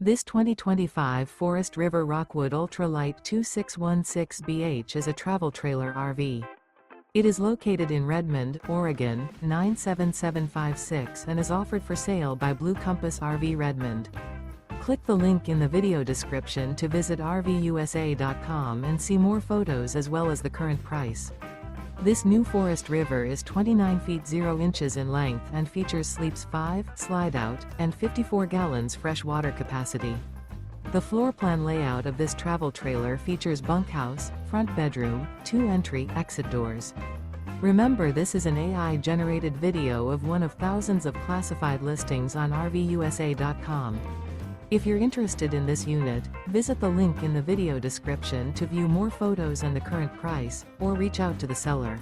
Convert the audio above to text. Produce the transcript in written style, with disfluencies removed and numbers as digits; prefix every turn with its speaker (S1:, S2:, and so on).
S1: This 2025 Forest River Rockwood Ultra Lite 2616BH is a travel trailer RV. It is located in Redmond, Oregon, 97756 and is offered for sale by Blue Compass RV Redmond. Click the link in the video description to visit RVUSA.com and see more photos as well as the current price. This new Forest River is 29 feet 0 inches in length and features sleeps 5, slide-out, and 54 gallons fresh water capacity. The floor plan layout of this travel trailer features bunkhouse, front bedroom, 2 entry/exit doors. Remember, this is an AI-generated video of one of thousands of classified listings on RVUSA.com. If you're interested in this unit, visit the link in the video description to view more photos and the current price, or reach out to the seller.